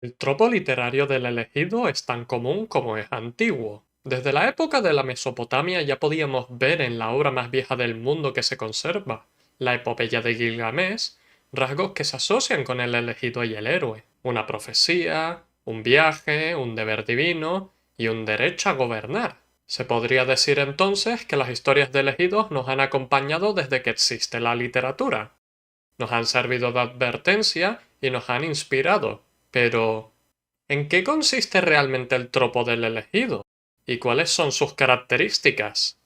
El tropo literario del elegido es tan común como es antiguo. Desde la época de la Mesopotamia ya podíamos ver en la obra más vieja del mundo que se conserva, la epopeya de Gilgamesh, rasgos que se asocian con el elegido y el héroe. Una profecía, un viaje, un deber divino y un derecho a gobernar. Se podría decir entonces que las historias de elegidos nos han acompañado desde que existe la literatura. Nos han servido de advertencia y nos han inspirado. Pero, ¿en qué consiste realmente el tropo del elegido? ¿Y cuáles son sus características?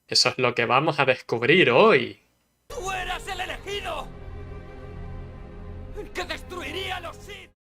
Eso es lo que vamos a descubrir hoy. ¡Tú eras el elegido! ¡El que destruiría a los Sith!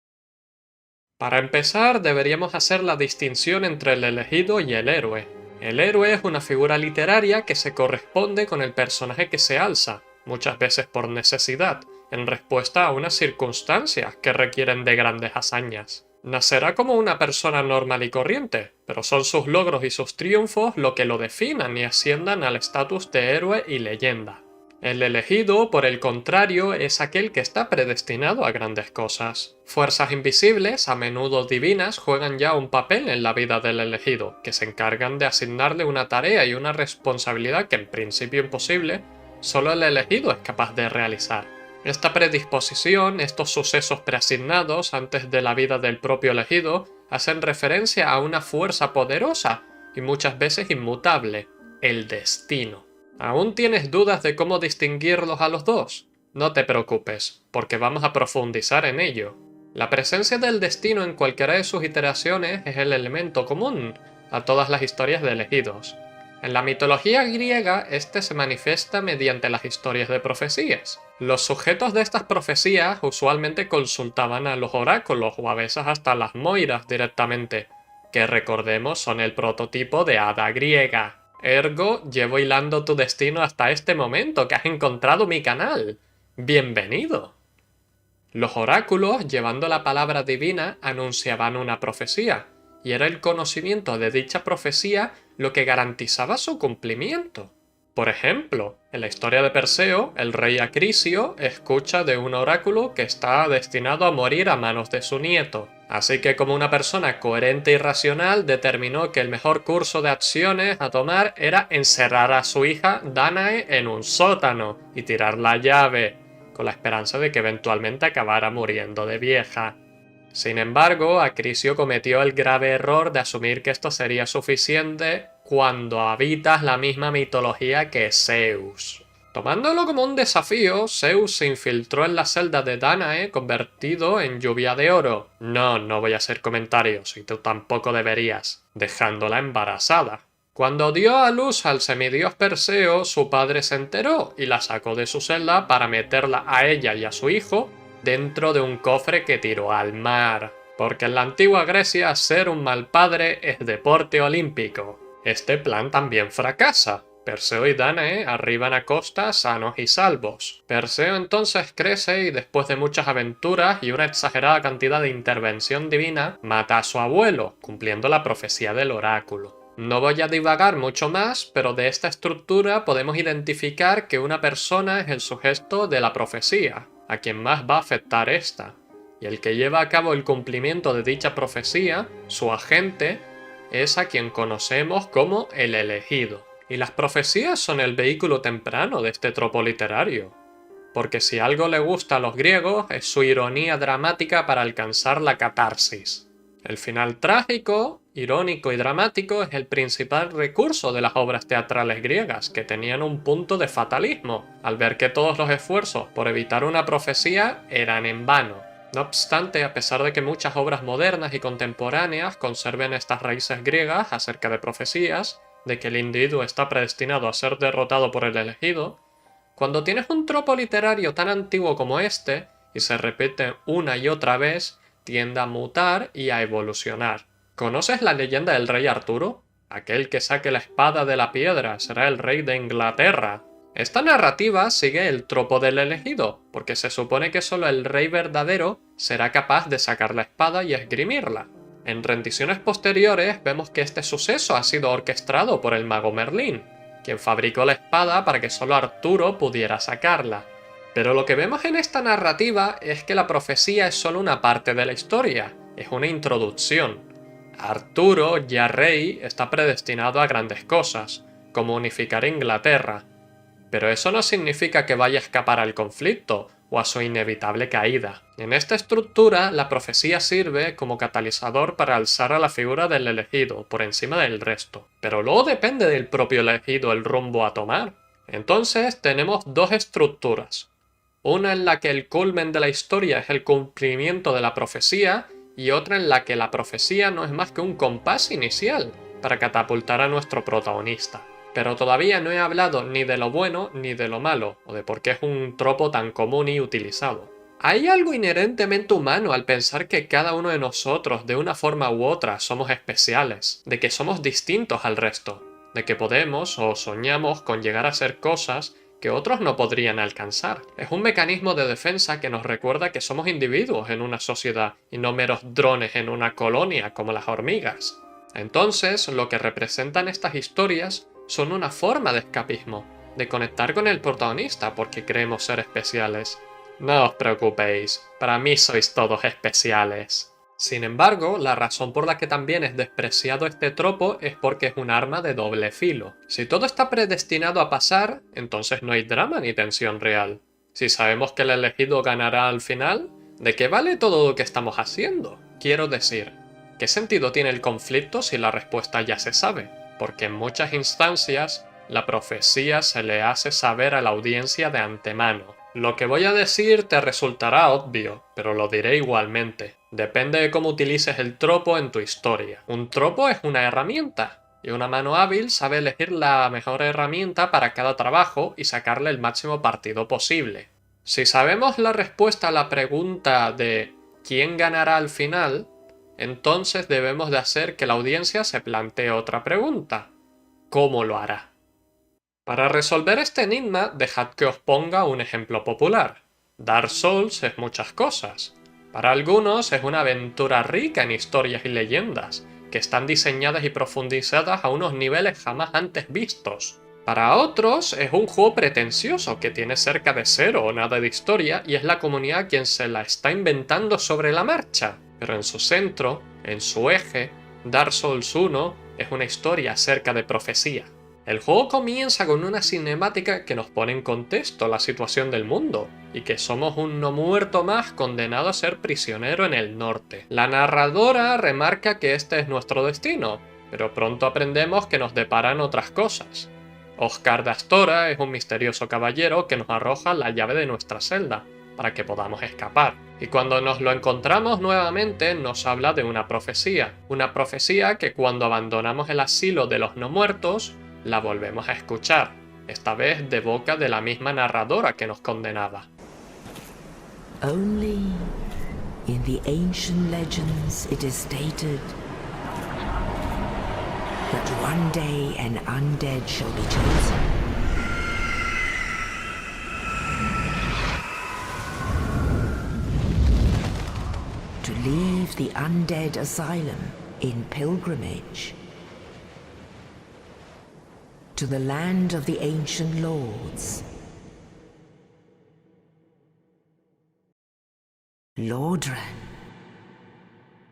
Para empezar, deberíamos hacer la distinción entre el elegido y el héroe. El héroe es una figura literaria que se corresponde con el personaje que se alza, muchas veces por necesidad, en respuesta a unas circunstancias que requieren de grandes hazañas. Nacerá como una persona normal y corriente, pero son sus logros y sus triunfos lo que lo definan y asciendan al estatus de héroe y leyenda. El elegido, por el contrario, es aquel que está predestinado a grandes cosas. Fuerzas invisibles, a menudo divinas, juegan ya un papel en la vida del elegido, que se encargan de asignarle una tarea y una responsabilidad que en principio imposible, solo el elegido es capaz de realizar. Esta predisposición, estos sucesos preasignados antes de la vida del propio elegido, hacen referencia a una fuerza poderosa y muchas veces inmutable, el destino. ¿Aún tienes dudas de cómo distinguirlos a los dos? No te preocupes, porque vamos a profundizar en ello. La presencia del destino en cualquiera de sus iteraciones es el elemento común a todas las historias de elegidos. En la mitología griega, este se manifiesta mediante las historias de profecías. Los sujetos de estas profecías usualmente consultaban a los oráculos o a veces hasta las moiras directamente, que recordemos son el prototipo de hada griega. Ergo, llevo hilando tu destino hasta este momento que has encontrado mi canal. ¡Bienvenido! Los oráculos, llevando la palabra divina, anunciaban una profecía, y era el conocimiento de dicha profecía lo que garantizaba su cumplimiento. Por ejemplo, en la historia de Perseo, el rey Acrisio escucha de un oráculo que está destinado a morir a manos de su nieto. Así que como una persona coherente y racional determinó que el mejor curso de acciones a tomar era encerrar a su hija Danae en un sótano y tirar la llave, con la esperanza de que eventualmente acabara muriendo de vieja. Sin embargo, Acrisio cometió el grave error de asumir que esto sería suficiente cuando habitas la misma mitología que Zeus. Tomándolo como un desafío, Zeus se infiltró en la celda de Danae convertido en lluvia de oro. No voy a hacer comentarios, y tú tampoco deberías, dejándola embarazada. Cuando dio a luz al semidios Perseo, su padre se enteró y la sacó de su celda para meterla a ella y a su hijo dentro de un cofre que tiró al mar. Porque en la antigua Grecia ser un mal padre es deporte olímpico. Este plan también fracasa. Perseo y Danae arriban a costa sanos y salvos. Perseo entonces crece y después de muchas aventuras y una exagerada cantidad de intervención divina, mata a su abuelo, cumpliendo la profecía del oráculo. No voy a divagar mucho más, pero de esta estructura podemos identificar que una persona es el sujeto de la profecía, a quien más va a afectar esta, y el que lleva a cabo el cumplimiento de dicha profecía, su agente, es a quien conocemos como el elegido. Y las profecías son el vehículo temprano de este tropo literario, porque si algo le gusta a los griegos es su ironía dramática para alcanzar la catarsis. El final trágico, irónico y dramático es el principal recurso de las obras teatrales griegas, que tenían un punto de fatalismo, al ver que todos los esfuerzos por evitar una profecía eran en vano. No obstante, a pesar de que muchas obras modernas y contemporáneas conserven estas raíces griegas acerca de profecías, de que el individuo está predestinado a ser derrotado por el elegido, cuando tienes un tropo literario tan antiguo como este, y se repite una y otra vez, tiende a mutar y a evolucionar. ¿Conoces la leyenda del rey Arturo? Aquel que saque la espada de la piedra será el rey de Inglaterra. Esta narrativa sigue el tropo del elegido, porque se supone que solo el rey verdadero será capaz de sacar la espada y esgrimirla. En rendiciones posteriores vemos que este suceso ha sido orquestado por el mago Merlín, quien fabricó la espada para que solo Arturo pudiera sacarla. Pero lo que vemos en esta narrativa es que la profecía es solo una parte de la historia, es una introducción. Arturo, ya rey, está predestinado a grandes cosas, como unificar Inglaterra. Pero eso no significa que vaya a escapar al conflicto o a su inevitable caída. En esta estructura, la profecía sirve como catalizador para alzar a la figura del elegido por encima del resto. Pero luego depende del propio elegido el rumbo a tomar. Entonces tenemos dos estructuras. Una en la que el culmen de la historia es el cumplimiento de la profecía y otra en la que la profecía no es más que un compás inicial para catapultar a nuestro protagonista. Pero todavía no he hablado ni de lo bueno ni de lo malo, o de por qué es un tropo tan común y utilizado. Hay algo inherentemente humano al pensar que cada uno de nosotros, de una forma u otra, somos especiales, de que somos distintos al resto, de que podemos o soñamos con llegar a ser cosas que otros no podrían alcanzar. Es un mecanismo de defensa que nos recuerda que somos individuos en una sociedad y no meros drones en una colonia como las hormigas. Entonces, lo que representan estas historias son una forma de escapismo, de conectar con el protagonista porque creemos ser especiales. No os preocupéis, para mí sois todos especiales. Sin embargo, la razón por la que también es despreciado este tropo es porque es un arma de doble filo. Si todo está predestinado a pasar, entonces no hay drama ni tensión real. Si sabemos que el elegido ganará al final, ¿de qué vale todo lo que estamos haciendo? Quiero decir, ¿qué sentido tiene el conflicto si la respuesta ya se sabe? Porque en muchas instancias, la profecía se le hace saber a la audiencia de antemano. Lo que voy a decir te resultará obvio, pero lo diré igualmente. Depende de cómo utilices el tropo en tu historia. Un tropo es una herramienta, y una mano hábil sabe elegir la mejor herramienta para cada trabajo y sacarle el máximo partido posible. Si sabemos la respuesta a la pregunta de ¿quién ganará al final?, entonces debemos de hacer que la audiencia se plantee otra pregunta. ¿Cómo lo hará? Para resolver este enigma, dejad que os ponga un ejemplo popular. Dark Souls es muchas cosas. Para algunos es una aventura rica en historias y leyendas, que están diseñadas y profundizadas a unos niveles jamás antes vistos. Para otros es un juego pretencioso que tiene cerca de cero o nada de historia y es la comunidad quien se la está inventando sobre la marcha. Pero en su centro, en su eje, Dark Souls 1 es una historia acerca de profecía. El juego comienza con una cinemática que nos pone en contexto la situación del mundo, y que somos un no muerto más condenado a ser prisionero en el norte. La narradora remarca que este es nuestro destino, pero pronto aprendemos que nos deparan otras cosas. Oscar de Astora es un misterioso caballero que nos arroja la llave de nuestra celda, para que podamos escapar. Y cuando nos lo encontramos nuevamente nos habla de una profecía que cuando abandonamos el asilo de los no muertos, la volvemos a escuchar, esta vez de boca de la misma narradora que nos condenaba. Only in the ancient legends it is stated that one day an undead shall be chosen. To leave the undead asylum in pilgrimage to the land of the ancient lords. Lordran.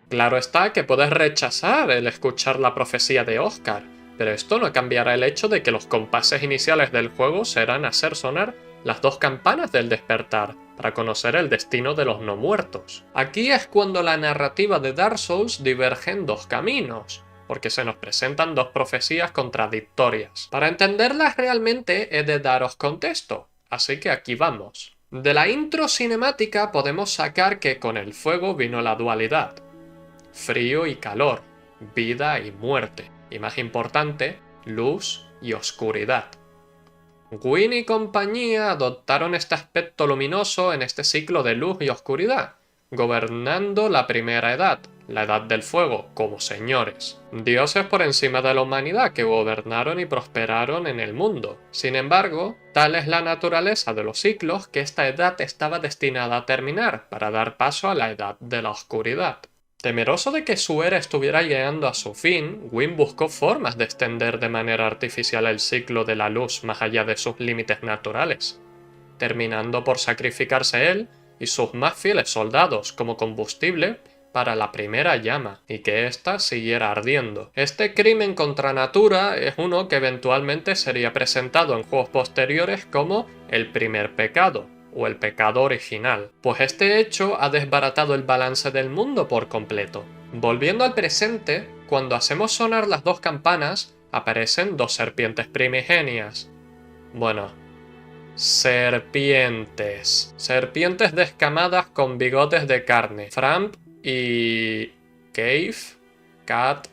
Claro está que puedes rechazar el escuchar la profecía de Oscar, pero esto no cambiará el hecho de que los compases iniciales del juego serán hacer sonar las dos campanas del despertar, para conocer el destino de los no muertos. Aquí es cuando la narrativa de Dark Souls diverge en dos caminos, porque se nos presentan dos profecías contradictorias. Para entenderlas realmente he de daros contexto, así que aquí vamos. De la intro cinemática podemos sacar que con el fuego vino la dualidad. Frío y calor, vida y muerte, y más importante, luz y oscuridad. Gwyn y compañía adoptaron este aspecto luminoso en este ciclo de luz y oscuridad, gobernando la primera edad, la edad del fuego, como señores. Dioses por encima de la humanidad que gobernaron y prosperaron en el mundo. Sin embargo, tal es la naturaleza de los ciclos que esta edad estaba destinada a terminar para dar paso a la edad de la oscuridad. Temeroso de que su era estuviera llegando a su fin, Gwyn buscó formas de extender de manera artificial el ciclo de la luz más allá de sus límites naturales, terminando por sacrificarse él y sus más fieles soldados como combustible para la primera llama y que ésta siguiera ardiendo. Este crimen contra natura es uno que eventualmente sería presentado en juegos posteriores como el primer pecado o el pecado original, pues este hecho ha desbaratado el balance del mundo por completo. Volviendo al presente, cuando hacemos sonar las dos campanas, aparecen dos serpientes primigenias. Bueno, serpientes. Serpientes descamadas con bigotes de carne. Framp y... Cave, Cat,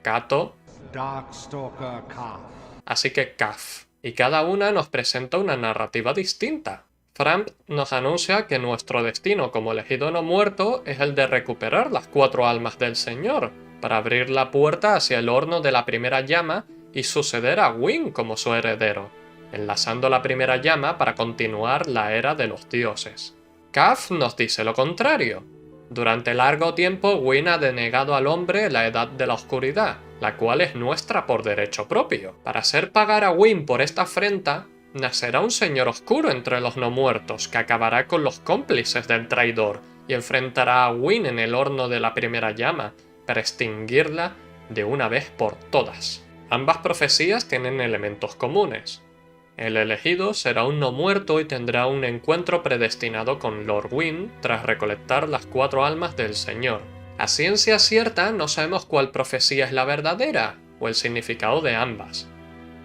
Cato. Darkstalker Calf. Así que Caf. Y cada una nos presenta una narrativa distinta. Framp nos anuncia que nuestro destino como elegido no muerto es el de recuperar las 4 almas del Señor, para abrir la puerta hacia el horno de la primera llama y suceder a Gwyn como su heredero, enlazando la primera llama para continuar la era de los dioses. Caf nos dice lo contrario. Durante largo tiempo Gwyn ha denegado al hombre la edad de la oscuridad, la cual es nuestra por derecho propio. Para hacer pagar a Gwyn por esta afrenta, nacerá un señor oscuro entre los no muertos que acabará con los cómplices del traidor y enfrentará a Gwyn en el horno de la primera llama para extinguirla de una vez por todas. Ambas profecías tienen elementos comunes. El elegido será un no muerto y tendrá un encuentro predestinado con Lord Gwyn tras recolectar las 4 almas del Señor. A ciencia cierta no sabemos cuál profecía es la verdadera o el significado de ambas.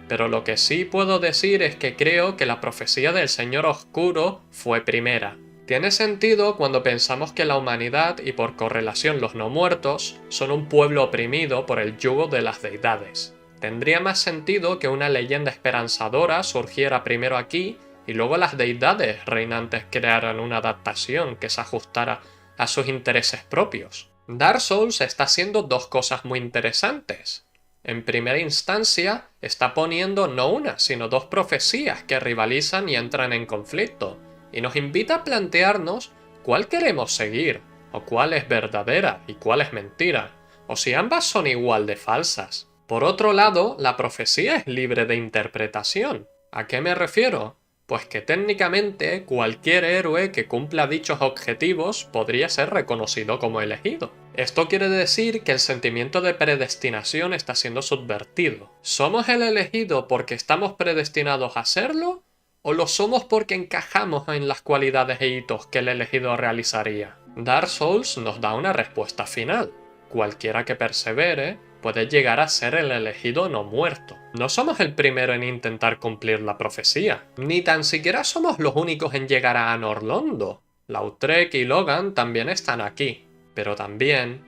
Pero lo que sí puedo decir es que creo que la profecía del Señor Oscuro fue primera. Tiene sentido cuando pensamos que la humanidad y por correlación los no muertos son un pueblo oprimido por el yugo de las deidades. Tendría más sentido que una leyenda esperanzadora surgiera primero aquí y luego las deidades reinantes crearan una adaptación que se ajustara a sus intereses propios. Dark Souls está haciendo dos cosas muy interesantes. En primera instancia, está poniendo no una, sino 2 profecías que rivalizan y entran en conflicto, y nos invita a plantearnos cuál queremos seguir, o cuál es verdadera y cuál es mentira, o si ambas son igual de falsas. Por otro lado, la profecía es libre de interpretación. ¿A qué me refiero? Pues que técnicamente cualquier héroe que cumpla dichos objetivos podría ser reconocido como elegido. Esto quiere decir que el sentimiento de predestinación está siendo subvertido. ¿Somos el elegido porque estamos predestinados a serlo? ¿O lo somos porque encajamos en las cualidades e hitos que el elegido realizaría? Dark Souls nos da una respuesta final. Cualquiera que persevere puede llegar a ser el elegido no muerto. No somos el primero en intentar cumplir la profecía, ni tan siquiera somos los únicos en llegar a Anor Londo. Lautrec y Logan también están aquí, pero también,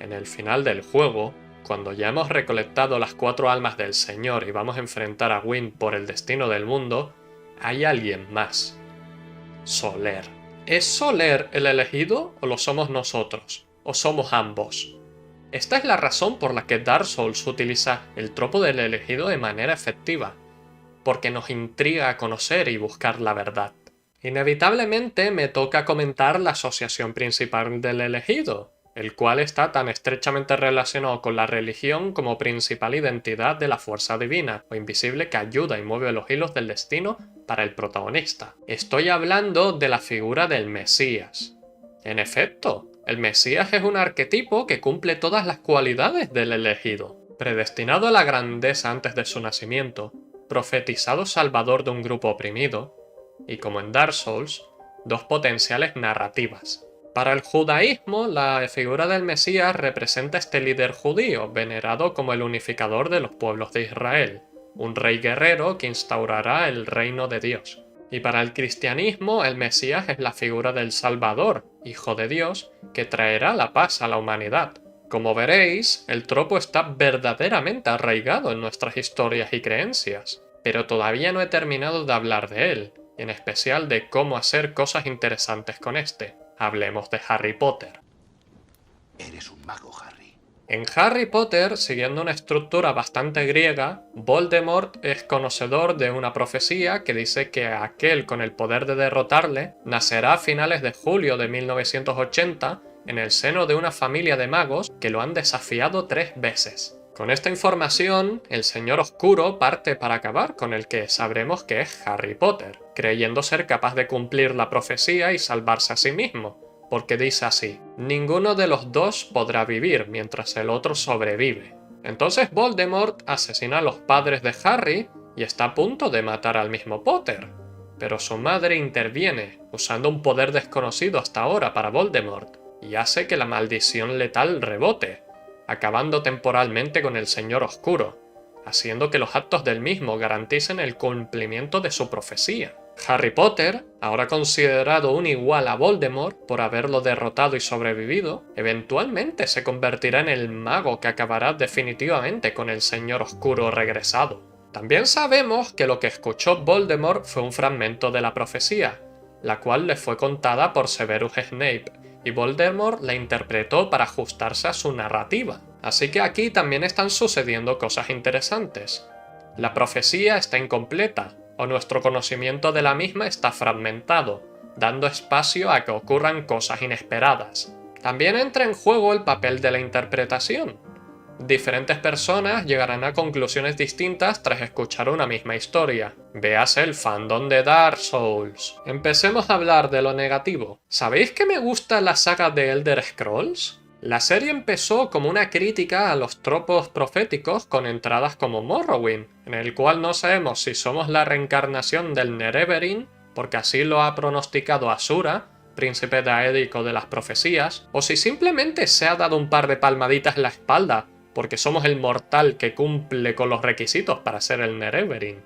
en el final del juego, cuando ya hemos recolectado las 4 almas del Señor y vamos a enfrentar a Gwyn por el destino del mundo, hay alguien más. Soler. ¿Es Soler el elegido o lo somos nosotros? ¿O somos ambos? Esta es la razón por la que Dark Souls utiliza el tropo del elegido de manera efectiva, porque nos intriga a conocer y buscar la verdad. Inevitablemente me toca comentar la asociación principal del elegido, el cual está tan estrechamente relacionado con la religión como principal identidad de la fuerza divina o invisible que ayuda y mueve los hilos del destino para el protagonista. Estoy hablando de la figura del Mesías. En efecto, el Mesías es un arquetipo que cumple todas las cualidades del elegido. Predestinado a la grandeza antes de su nacimiento, profetizado salvador de un grupo oprimido, y como en Dark Souls, 2 potenciales narrativas. Para el judaísmo, la figura del Mesías representa a este líder judío, venerado como el unificador de los pueblos de Israel, un rey guerrero que instaurará el reino de Dios. Y para el cristianismo, el Mesías es la figura del Salvador, Hijo de Dios, que traerá la paz a la humanidad. Como veréis, el tropo está verdaderamente arraigado en nuestras historias y creencias, pero todavía no he terminado de hablar de él, y en especial de cómo hacer cosas interesantes con este. Hablemos de Harry Potter. Eres un mago, Harry. En Harry Potter, siguiendo una estructura bastante griega, Voldemort es conocedor de una profecía que dice que aquel con el poder de derrotarle nacerá a finales de julio de 1980 en el seno de una familia de magos que lo han desafiado 3 veces. Con esta información, el Señor Oscuro parte para acabar con el que sabremos que es Harry Potter, creyendo ser capaz de cumplir la profecía y salvarse a sí mismo, porque dice así: ninguno de los dos podrá vivir mientras el otro sobrevive. Entonces Voldemort asesina a los padres de Harry y está a punto de matar al mismo Potter. Pero su madre interviene, usando un poder desconocido hasta ahora para Voldemort, y hace que la maldición letal rebote, acabando temporalmente con el Señor Oscuro, haciendo que los actos del mismo garanticen el cumplimiento de su profecía. Harry Potter, ahora considerado un igual a Voldemort por haberlo derrotado y sobrevivido, eventualmente se convertirá en el mago que acabará definitivamente con el Señor Oscuro regresado. También sabemos que lo que escuchó Voldemort fue un fragmento de la profecía, la cual le fue contada por Severus Snape, y Voldemort la interpretó para ajustarse a su narrativa. Así que aquí también están sucediendo cosas interesantes. La profecía está incompleta, o nuestro conocimiento de la misma está fragmentado, dando espacio a que ocurran cosas inesperadas. También entra en juego el papel de la interpretación. Diferentes personas llegarán a conclusiones distintas tras escuchar una misma historia. Véase el fandom de Dark Souls. Empecemos a hablar de lo negativo. ¿Sabéis que me gusta la saga de Elder Scrolls? La serie empezó como una crítica a los tropos proféticos con entradas como Morrowind, en el cual no sabemos si somos la reencarnación del Nerevarine, porque así lo ha pronosticado Asura, príncipe daédico de las profecías, o si simplemente se ha dado un par de palmaditas en la espalda, porque somos el mortal que cumple con los requisitos para ser el Nerevarine.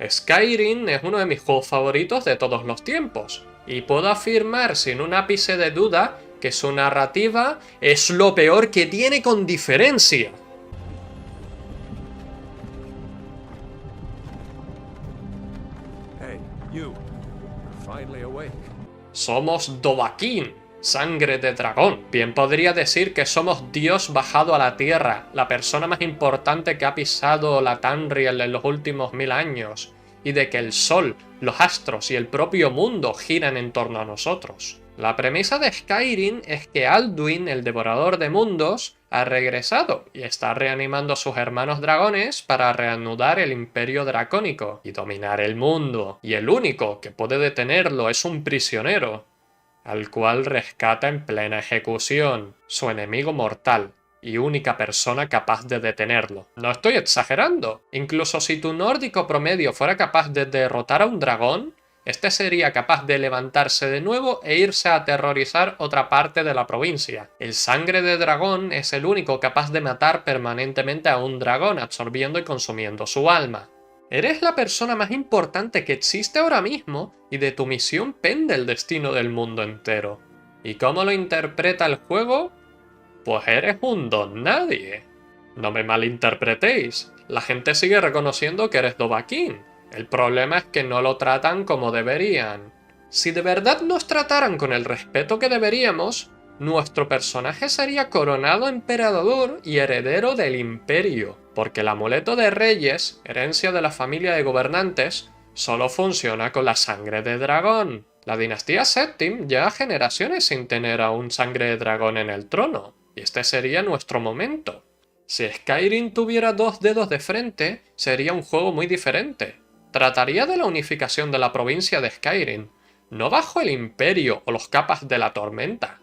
Skyrim es uno de mis juegos favoritos de todos los tiempos, y puedo afirmar sin un ápice de duda que su narrativa es lo peor que tiene con diferencia. Hey, you. You're finally awake. Somos Dovahkiin, sangre de dragón. Bien podría decir que somos Dios bajado a la tierra, la persona más importante que ha pisado la Tamriel en los últimos 1000 años, y de que el sol, los astros y el propio mundo giran en torno a nosotros. La premisa de Skyrim es que Alduin, el devorador de mundos, ha regresado y está reanimando a sus hermanos dragones para reanudar el imperio dracónico y dominar el mundo. Y el único que puede detenerlo es un prisionero, al cual rescata en plena ejecución, su enemigo mortal y única persona capaz de detenerlo. No estoy exagerando. Incluso si tu nórdico promedio fuera capaz de derrotar a un dragón, este sería capaz de levantarse de nuevo e irse a aterrorizar otra parte de la provincia. El sangre de dragón es el único capaz de matar permanentemente a un dragón, absorbiendo y consumiendo su alma. Eres la persona más importante que existe ahora mismo y de tu misión pende el destino del mundo entero. ¿Y cómo lo interpreta el juego? Pues eres un don nadie. No me malinterpretéis, la gente sigue reconociendo que eres Dovahkiin. El problema es que no lo tratan como deberían. Si de verdad nos trataran con el respeto que deberíamos, nuestro personaje sería coronado emperador y heredero del imperio, porque el amuleto de reyes, herencia de la familia de gobernantes, solo funciona con la sangre de dragón. La dinastía Septim lleva generaciones sin tener aún sangre de dragón en el trono, y este sería nuestro momento. Si Skyrim tuviera 2 dedos de frente, sería un juego muy diferente. Trataría de la unificación de la provincia de Skyrim, no bajo el imperio o los capas de la tormenta,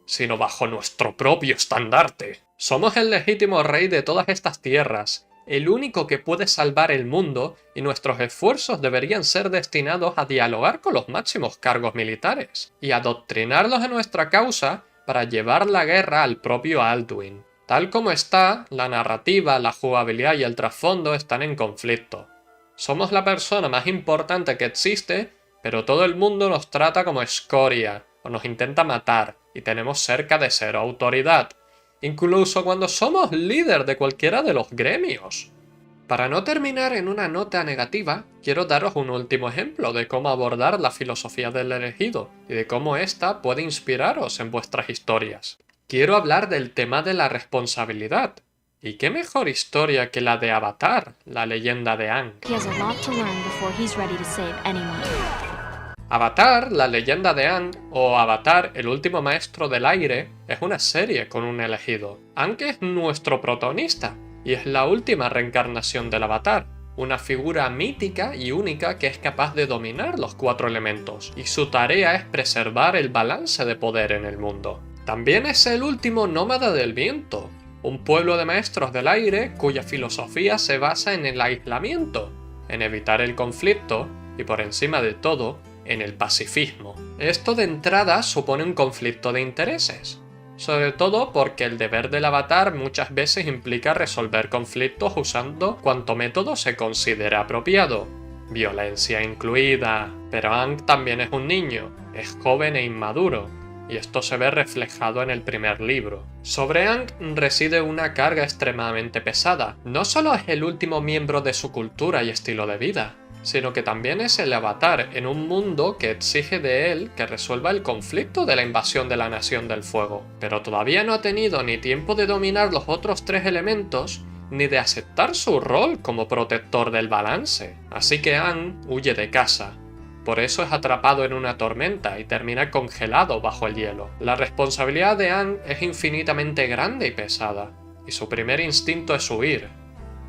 sino bajo nuestro propio estandarte. Somos el legítimo rey de todas estas tierras, el único que puede salvar el mundo, y nuestros esfuerzos deberían ser destinados a dialogar con los máximos cargos militares, y adoctrinarlos en nuestra causa para llevar la guerra al propio Alduin. Tal como está, la narrativa, la jugabilidad y el trasfondo están en conflicto. Somos la persona más importante que existe, pero todo el mundo nos trata como escoria, o nos intenta matar, y tenemos cerca de cero autoridad, incluso cuando somos líder de cualquiera de los gremios. Para no terminar en una nota negativa, quiero daros un último ejemplo de cómo abordar la filosofía del elegido, y de cómo ésta puede inspiraros en vuestras historias. Quiero hablar del tema de la responsabilidad. ¿Y qué mejor historia que la de Avatar, la leyenda de Aang? Avatar, la leyenda de Aang, o Avatar, el último maestro del aire, es una serie con un elegido. Aang es nuestro protagonista, y es la última reencarnación del Avatar. una figura mítica y única que es capaz de dominar los 4 elementos, y su tarea es preservar el balance de poder en el mundo. También es el último nómada del viento, un pueblo de maestros del aire cuya filosofía se basa en el aislamiento, en evitar el conflicto y, por encima de todo, en el pacifismo. Esto de entrada supone un conflicto de intereses, sobre todo porque el deber del avatar muchas veces implica resolver conflictos usando cuanto método se considera apropiado, violencia incluida. Pero Aang también es un niño, es joven e inmaduro, y esto se ve reflejado en el primer libro. Sobre Aang reside una carga extremadamente pesada. No solo es el último miembro de su cultura y estilo de vida, sino que también es el avatar en un mundo que exige de él que resuelva el conflicto de la invasión de la Nación del Fuego. Pero todavía no ha tenido ni tiempo de dominar los otros 3 elementos, ni de aceptar su rol como protector del balance. Así que Aang huye de casa. Por eso es atrapado en una tormenta y termina congelado bajo el hielo. La responsabilidad de Aang es infinitamente grande y pesada, y su primer instinto es huir.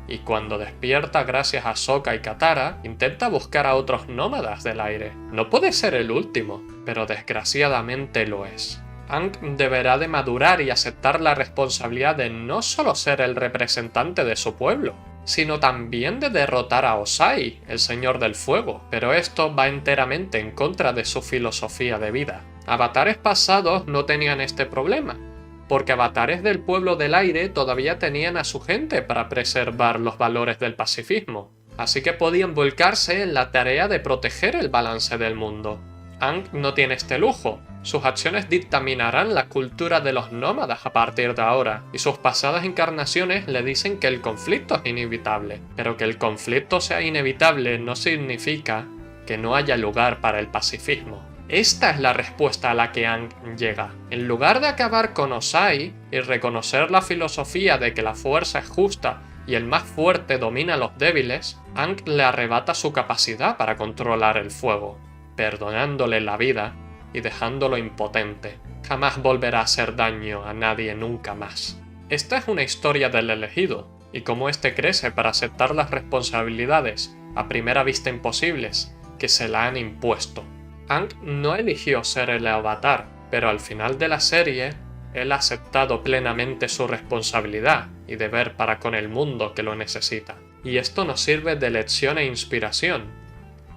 Y cuando despierta gracias a Sokka y Katara, intenta buscar a otros nómadas del aire. No puede ser el último, pero desgraciadamente lo es. Aang deberá de madurar y aceptar la responsabilidad de no solo ser el representante de su pueblo, sino también de derrotar a Ozai, el Señor del Fuego, pero esto va enteramente en contra de su filosofía de vida. Avatares pasados no tenían este problema, porque avatares del pueblo del aire todavía tenían a su gente para preservar los valores del pacifismo, así que podían volcarse en la tarea de proteger el balance del mundo. Aang no tiene este lujo. Sus acciones dictaminarán la cultura de los nómadas a partir de ahora, y sus pasadas encarnaciones le dicen que el conflicto es inevitable. Pero que el conflicto sea inevitable no significa que no haya lugar para el pacifismo. Esta es la respuesta a la que Aang llega. En lugar de acabar con Ozai y reconocer la filosofía de que la fuerza es justa y el más fuerte domina a los débiles, Aang le arrebata su capacidad para controlar el fuego, perdonándole la vida y dejándolo impotente. Jamás volverá a hacer daño a nadie nunca más. Esta es una historia del elegido, y cómo éste crece para aceptar las responsabilidades, a primera vista imposibles, que se le han impuesto. Aang no eligió ser el avatar, pero al final de la serie, él ha aceptado plenamente su responsabilidad y deber para con el mundo que lo necesita. Y esto nos sirve de lección e inspiración.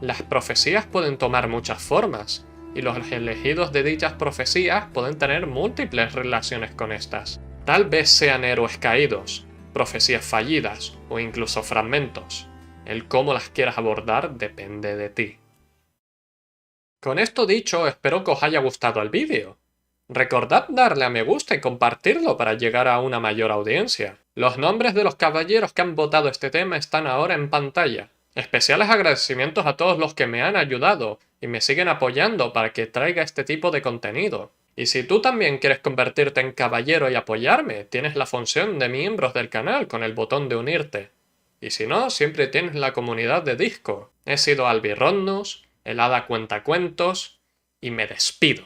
Las profecías pueden tomar muchas formas, y los elegidos de dichas profecías pueden tener múltiples relaciones con estas. Tal vez sean héroes caídos, profecías fallidas o incluso fragmentos. El cómo las quieras abordar depende de ti. Con esto dicho, espero que os haya gustado el vídeo. Recordad darle a me gusta y compartirlo para llegar a una mayor audiencia. Los nombres de los caballeros que han votado este tema están ahora en pantalla. Especiales agradecimientos a todos los que me han ayudado y me siguen apoyando para que traiga este tipo de contenido. Y si tú también quieres convertirte en caballero y apoyarme, tienes la función de miembros del canal con el botón de unirte. Y si no, siempre tienes la comunidad de Discord. He sido Albirronnos, el Hada Cuentacuentos, y me despido.